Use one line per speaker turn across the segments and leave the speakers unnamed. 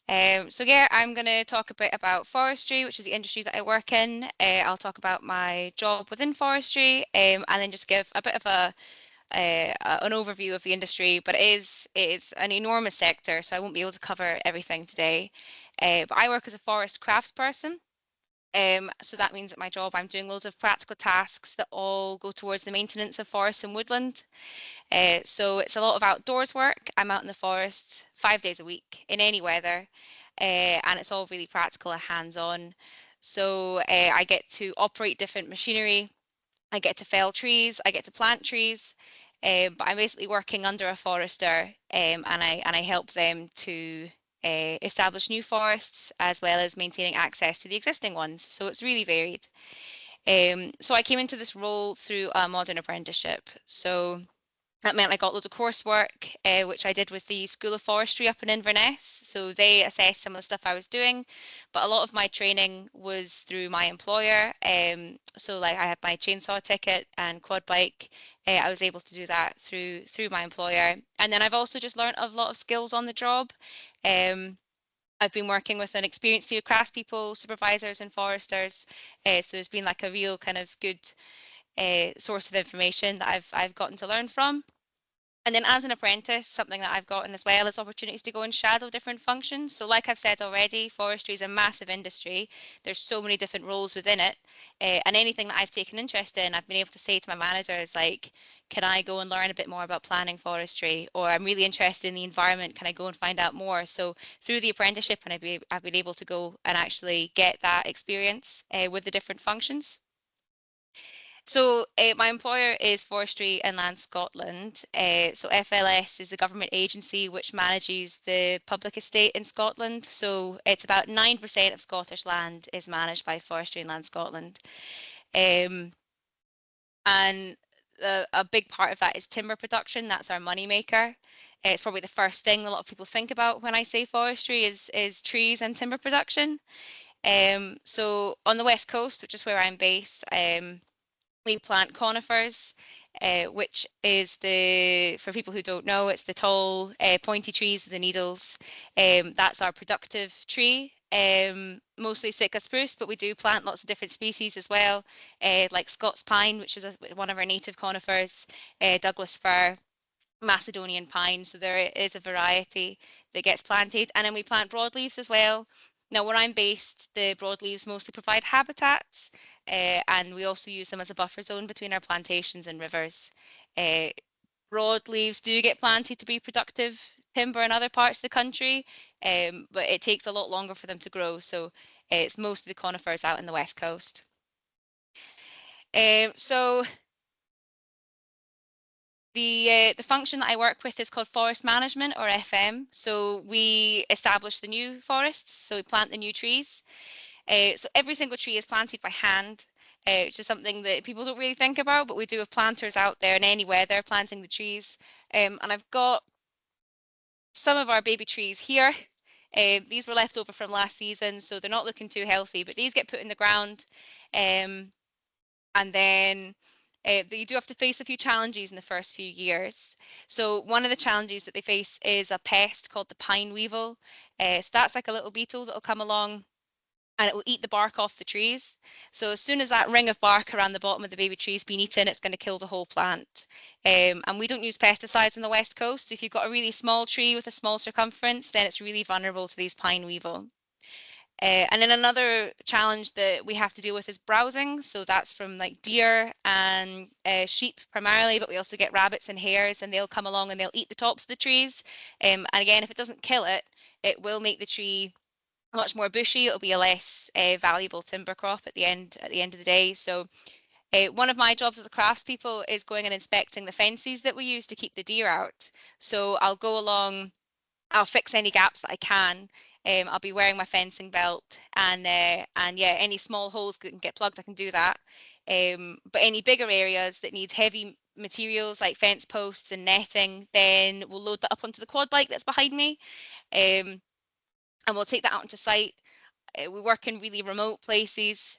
So yeah, I'm going to talk a bit about forestry, which is the industry that I work in. I'll talk about my job within forestry, and then just give a bit of an overview of the industry. But it is an enormous sector, so I won't be able to cover everything today. But I work as a forest craftsperson. So that means at my job, I'm doing loads of practical tasks that all go towards the maintenance of forests and woodland. So it's a lot of outdoors work. I'm out in the forest 5 days a week in any weather, and it's all really practical and hands-on. So I get to operate different machinery. I get to fell trees. I get to plant trees. But I'm basically working under a forester, and I help them to establish new forests as well as maintaining access to the existing ones. So it's really varied. So I came into this role through a modern apprenticeship. So that meant I got loads of coursework, which I did with the School of Forestry up in Inverness. So they assessed some of the stuff I was doing, but a lot of my training was through my employer. So like I had my chainsaw ticket and quad bike. I was able to do that through my employer. And then I've also just learned a lot of skills on the job. I've been working with an experienced team of craftspeople, supervisors and foresters. So there's been like a real kind of good source of information that I've gotten to learn from. And then as an apprentice, something that I've gotten as well is opportunities to go and shadow different functions. So like I've said already, forestry is a massive industry. There's so many different roles within it. And anything that I've taken interest in, I've been able to say to my managers, like, can I go and learn a bit more about planning forestry? Or I'm really interested in the environment, can I go and find out more? So through the apprenticeship, and I've been able to go and actually get that experience with the different functions. So my employer is Forestry and Land Scotland. So FLS is the government agency which manages the public estate in Scotland. So it's about 9% of Scottish land is managed by Forestry and Land Scotland. Um, and a big part of that is timber production. That's our money maker. It's probably the first thing a lot of people think about when I say forestry is trees and timber production. So on the west coast, which is where I'm based, we plant conifers, which is for people who don't know, it's the tall, pointy trees with the needles. That's our productive tree, mostly Sitka spruce, but we do plant lots of different species as well, like Scots pine, which is one of our native conifers, Douglas fir, Macedonian pine. So there is a variety that gets planted. And then we plant broadleaves as well. Now, where I'm based, the broadleaves mostly provide habitats, and we also use them as a buffer zone between our plantations and rivers. Uh, Broadleaves do get planted to be productive timber in other parts of the country, but it takes a lot longer for them to grow. So it's mostly the conifers out in the west coast. So the function that I work with is called forest management, or FM. So we establish the new forests, so we plant the new trees. So every single tree is planted by hand, which is something that people don't really think about, but we do have planters out there in any weather planting the trees. And I've got some of our baby trees here. These were left over from last season, so they're not looking too healthy, but these get put in the ground. And then you do have to face a few challenges in the first few years. So one of the challenges that they face is a pest called the pine weevil. So that's like a little beetle that will come along and it will eat the bark off the trees. So as soon as that ring of bark around the bottom of the baby tree has been eaten, it's going to kill the whole plant. And we don't use pesticides on the west coast. So if you've got a really small tree with a small circumference, then it's really vulnerable to these pine weevil. And then another challenge that we have to deal with is browsing. So that's from like deer and sheep primarily, but we also get rabbits and hares, and they'll come along and they'll eat the tops of the trees. And again, if it doesn't kill it, it will make the tree much more bushy. It'll be a less valuable timber crop at the end of the day. So one of my jobs as a craftspeople is going and inspecting the fences that we use to keep the deer out. So I'll go along, I'll fix any gaps that I can. I'll be wearing my fencing belt, and yeah, any small holes that can get plugged, I can do that. But any bigger areas that need heavy materials like fence posts and netting, then we'll load that up onto the quad bike that's behind me, and we'll take that out onto site. We work in really remote places,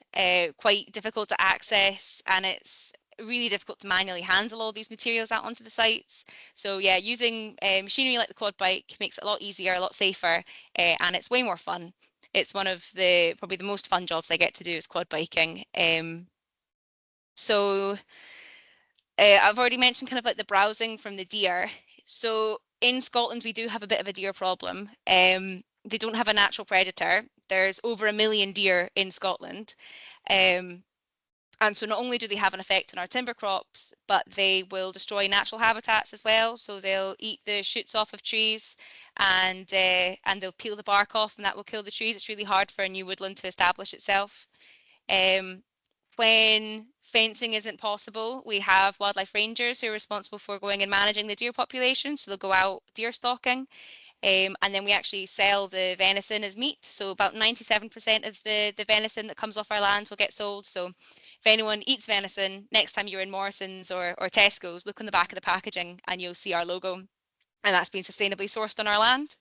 quite difficult to access, and it's really difficult to manually handle all these materials out onto the sites. So yeah, using machinery like the quad bike makes it a lot easier, a lot safer, and it's way more fun. It's one of the probably the most fun jobs I get to do is quad biking. So I've already mentioned kind of like the browsing from the deer. So in Scotland, we do have a bit of a deer problem. They don't have a natural predator. There's over 1 million deer in Scotland. And so not only do they have an effect on our timber crops, but they will destroy natural habitats as well. So they'll eat the shoots off of trees and they'll peel the bark off, and that will kill the trees. It's really hard for a new woodland to establish itself. Um, when fencing isn't possible, we have wildlife rangers who are responsible for going and managing the deer population. So they'll go out deer stalking. And then we actually sell the venison as meat. So about 97% of the venison that comes off our lands will get sold. So if anyone eats venison, next time you're in Morrison's or Tesco's, look on the back of the packaging and you'll see our logo. And that's been sustainably sourced on our land.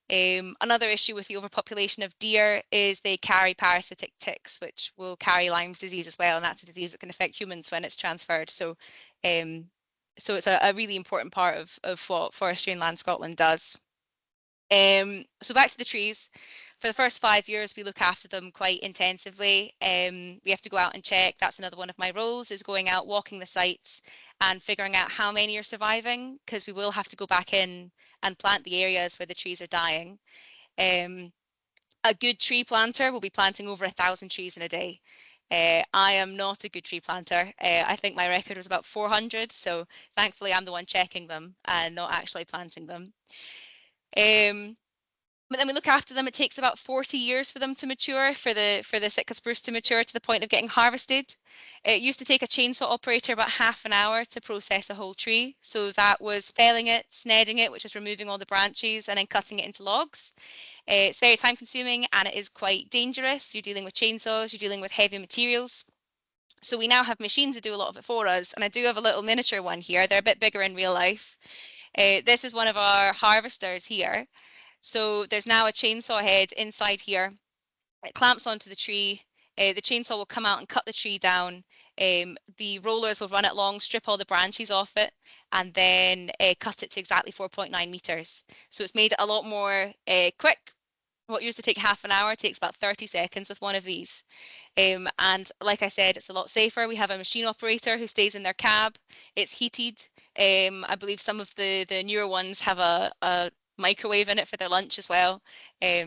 Another issue with the overpopulation of deer is they carry parasitic ticks, which will carry Lyme's disease as well, and that's a disease that can affect humans when it's transferred. So, so it's a really important part of what Forestry and Land Scotland does. So back to the trees. For the first 5 years, we look after them quite intensively. We have to go out and check. That's another one of my roles, is going out, walking the sites and figuring out how many are surviving, because we will have to go back in and plant the areas where the trees are dying. A good tree planter will be planting over 1,000 trees in a day. I am not a good tree planter. I think my record was about 400, so thankfully I'm the one checking them and not actually planting them. But then we look after them. It takes about 40 years for them to mature, for the Sitka spruce to mature to the point of getting harvested. It used to take a chainsaw operator about half an hour to process a whole tree. So that was felling it, snedding it, which is removing all the branches, and then cutting it into logs. It's very time consuming and it is quite dangerous. You're dealing with chainsaws, you're dealing with heavy materials. So we now have machines that do a lot of it for us. And I do have a little miniature one here. They're a bit bigger in real life. This is one of our harvesters here. So there's now a chainsaw head inside here. It clamps onto the tree. The chainsaw will come out and cut the tree down. The rollers will run it along, strip all the branches off it, and then cut it to exactly 4.9 meters. So it's made it a lot more quick. What used to take half an hour takes about 30 seconds with one of these. And like I said, it's a lot safer. We have a machine operator who stays in their cab. It's heated. I believe some of the newer ones have a microwave in it for their lunch as well.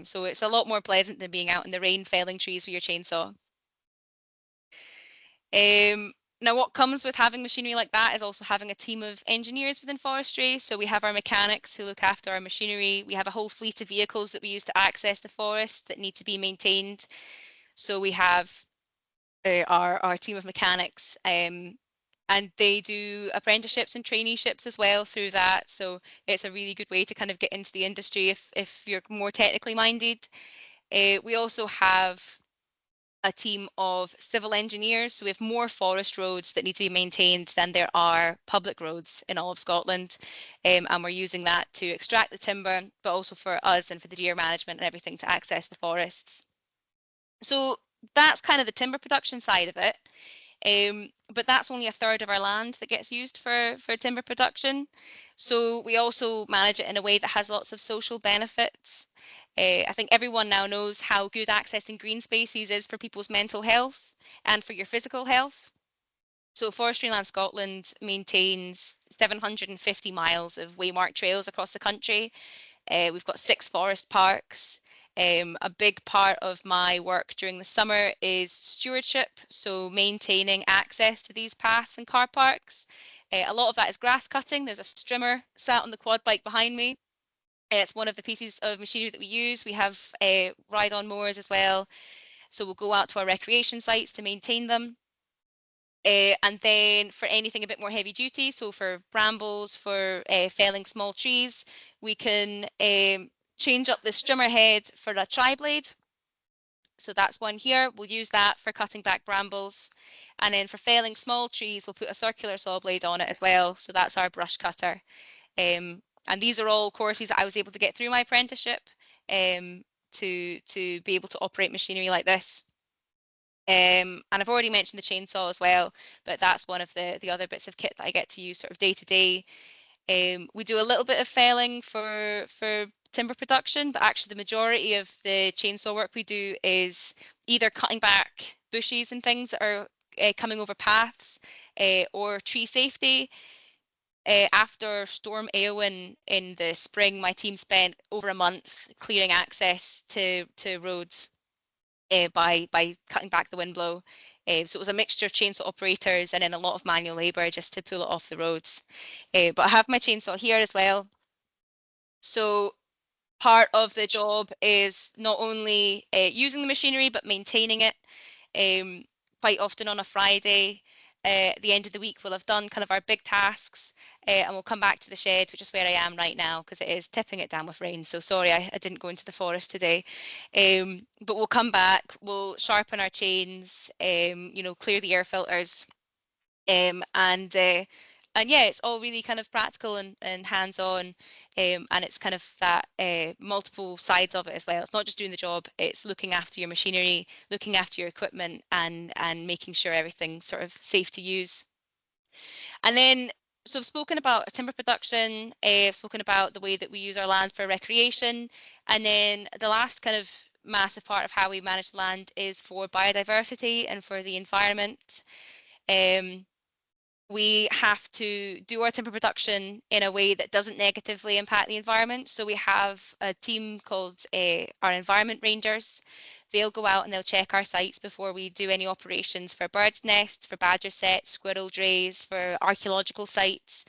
So it's a lot more pleasant than being out in the rain felling trees with your chainsaw. Now, what comes with having machinery like that is also having a team of engineers within forestry. So we have our mechanics who look after our machinery. We have a whole fleet of vehicles that we use to access the forest that need to be maintained. So we have our team of mechanics, and they do apprenticeships and traineeships as well through that. So it's a really good way to kind of get into the industry if you're more technically minded. We also have a team of civil engineers. So we have more forest roads that need to be maintained than there are public roads in all of Scotland. And we're using that to extract the timber, but also for us and for the deer management and everything to access the forests. So that's kind of the timber production side of it. But that's only 1/3 of our land that gets used for timber production. So we also manage it in a way that has lots of social benefits. I think everyone now knows how good accessing green spaces is for people's mental health and for your physical health. So Forestry and Land Scotland maintains 750 miles of waymarked trails across the country. We've got 6 forest parks. A big part of my work during the summer is stewardship, so maintaining access to these paths and car parks. A lot of that is grass cutting. There's a strimmer sat on the quad bike behind me. It's one of the pieces of machinery that we use. We have ride-on mowers as well. So we'll go out to our recreation sites to maintain them. And then for anything a bit more heavy duty, so for brambles, for felling small trees, we can change up the strimmer head for a tri-blade. So that's one here. We'll use that for cutting back brambles. And then for felling small trees, we'll put a circular saw blade on it as well. So that's our brush cutter. And these are all courses that I was able to get through my apprenticeship to be able to operate machinery like this. And I've already mentioned the chainsaw as well, but that's one of the other bits of kit that I get to use sort of day to day. We do a little bit of felling for timber production, but actually the majority of the chainsaw work we do is either cutting back bushes and things that are coming over paths, or tree safety. After Storm Eowyn in the spring, my team spent over a month clearing access to roads by cutting back the windblow. So it was a mixture of chainsaw operators and then a lot of manual labour just to pull it off the roads. But I have my chainsaw here as well. So part of the job is not only using the machinery but maintaining it. Quite often on a Friday, at the end of the week, we'll have done kind of our big tasks, and we'll come back to the shed, which is where I am right now because it is tipping it down with rain. So sorry, I didn't go into the forest today. But we'll come back, we'll sharpen our chains, clear the air filters, um, and uh, and yeah, it's all really kind of practical and hands-on, and it's kind of that multiple sides of it as well. It's not just doing the job; it's looking after your machinery, looking after your equipment, and making sure everything's sort of safe to use. And then, so I've spoken about timber production. I've spoken about the way that we use our land for recreation, and then the last kind of massive part of how we manage the land is for biodiversity and for the environment. Um, we have to do our timber production in a way that doesn't negatively impact the environment. So we have a team called our environment rangers. They'll go out and they'll check our sites before we do any operations for birds' nests, for badger setts, squirrel drays, for archaeological sites.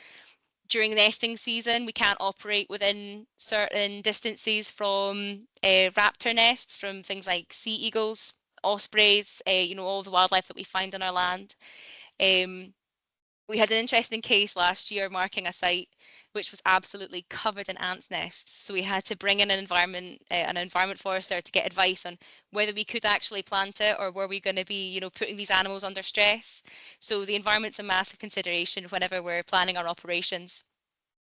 During nesting season, we can't operate within certain distances from raptor nests, from things like sea eagles, ospreys, all the wildlife that we find on our land. Um, we had an interesting case last year marking a site which was absolutely covered in ants' nests. So we had to bring in an environment forester to get advice on whether we could actually plant it or were we going to be, putting these animals under stress. So the environment's a massive consideration whenever we're planning our operations.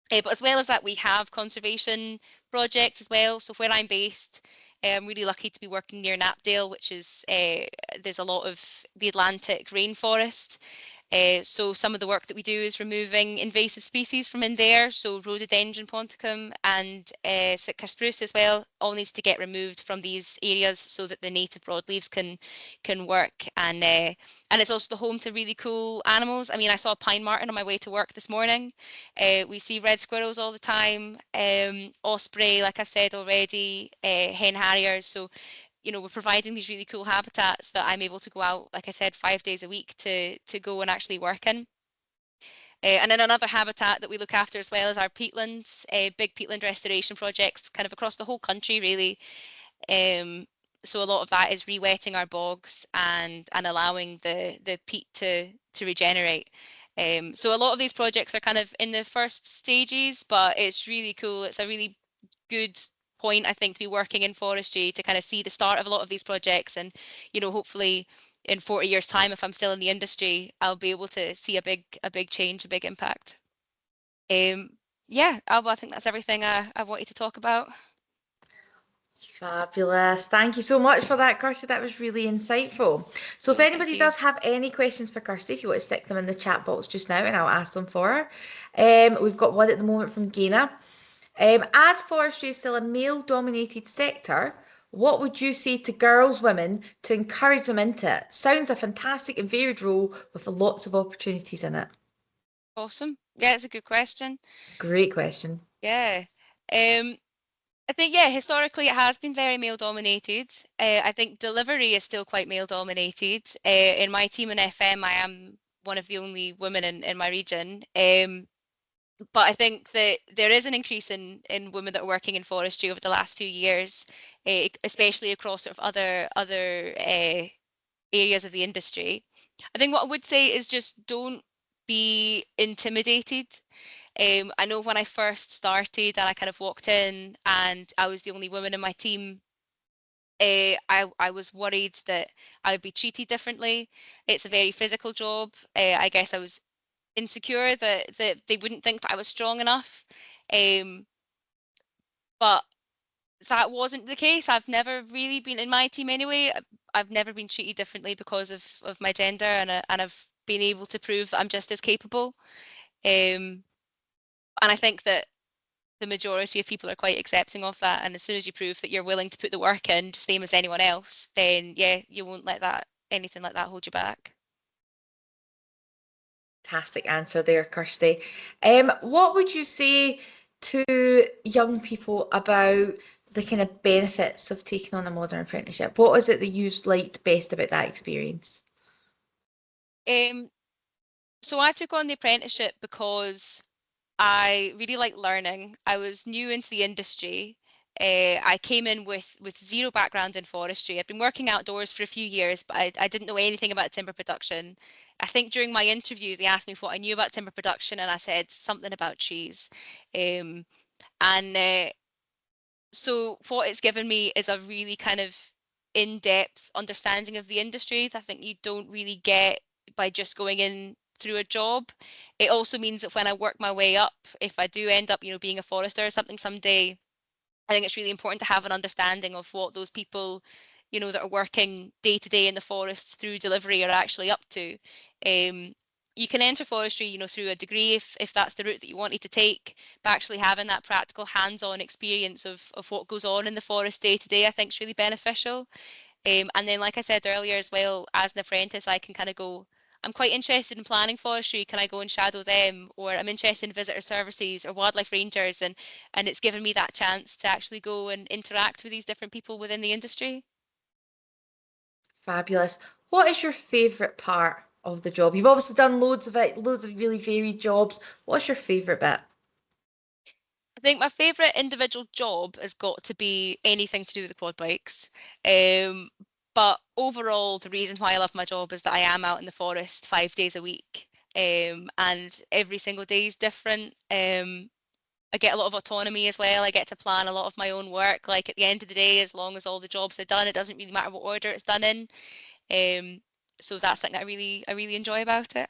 But as well as that, we have conservation projects as well. So where I'm based, I'm really lucky to be working near Knapdale, which is there's a lot of the Atlantic rainforest. So some of the work that we do is removing invasive species from in there. So rhododendron ponticum and Sitka spruce as well all needs to get removed from these areas so that the native broadleaves can work. And it's also the home to really cool animals. I mean, I saw a pine marten on my way to work this morning. We see red squirrels all the time, osprey, like I've said already, hen harriers. So we're providing these really cool habitats that I'm able to go out, like I said, 5 days a week to go and actually work in. And then another habitat that we look after as well is our peatlands, big peatland restoration projects kind of across the whole country, really. So a lot of that is re-wetting our bogs and allowing the peat to regenerate. So a lot of these projects are kind of in the first stages, but it's really cool. It's a really good point, I think, to be working in forestry to kind of see the start of a lot of these projects, and hopefully in 40 years' time, if I'm still in the industry, I'll be able to see a big change, a big impact. Yeah, Alba, I think that's everything I wanted to talk about.
Fabulous. Thank you so much for that, Kirsty. That was really insightful. So if
No, thank
anybody
you.
does have any questions for Kirsty, if you want to stick them in the chat box just now and I'll ask them for her. We've got one at the moment from Gaina. As forestry is still a male-dominated sector, what would you say to girls, women, to encourage them into it? Sounds a fantastic and varied role with lots of opportunities in it.
Awesome. Yeah, it's a good question.
Great question.
Yeah. I think, yeah, historically it has been very male dominated. I think delivery is still quite male dominated. In my team in FM, I am one of the only women in my region. But I think that there is an increase in women that are working in forestry over the last few years, especially across sort of other areas of the industry. I think what I would say is just don't be intimidated. I know when I first started and I kind of walked in and I was the only woman in my team, I was worried that I would be treated differently. It's a very physical job. I guess I was insecure that they wouldn't think that I was strong enough. But that wasn't the case. I've never really been in my team anyway. I've never been treated differently because of my gender, and I've been able to prove that I'm just as capable. Um, and I think that the majority of people are quite accepting of that. And as soon as you prove that you're willing to put the work in, just same as anyone else, then yeah, you won't let that anything like that hold you back.
Fantastic answer there, Kirsty. What would you say to young people about the kind of benefits of taking on a modern apprenticeship? What is it that you liked best about that experience?
Um, so I took on the apprenticeship because I really like learning. I was new into the industry. I came in with zero background in forestry. I'd been working outdoors for a few years, but I didn't know anything about timber production. I think during my interview, they asked me what I knew about timber production, and I said something about trees. Um, and so what it's given me is a really kind of in-depth understanding of the industry that I think you don't really get by just going in through a job. It also means that when I work my way up, if I do end up, being a forester or something someday, I think it's really important to have an understanding of what those people, that are working day to day in the forests through delivery are actually up to. Um, you can enter forestry, through a degree if that's the route that you wanted to take, but actually having that practical hands-on experience of what goes on in the forest day to day, I think is really beneficial. And then, like I said earlier as well, as an apprentice, I can kind of go, I'm quite interested in planning forestry. Can I go and shadow them? Or I'm interested in visitor services or wildlife rangers. And it's given me that chance to actually go and interact with these different people within the industry.
Fabulous. What is your favourite part of the job? You've obviously done loads of it, loads of really varied jobs. What's your favourite bit?
I think my favourite individual job has got to be anything to do with the quad bikes. Um, but overall, the reason why I love my job is that I am out in the forest 5 days a week. And every single day is different. I get a lot of autonomy as well. I get to plan a lot of my own work. Like at the end of the day, as long as all the jobs are done, it doesn't really matter what order it's done in. Um, so that's something I really enjoy about it.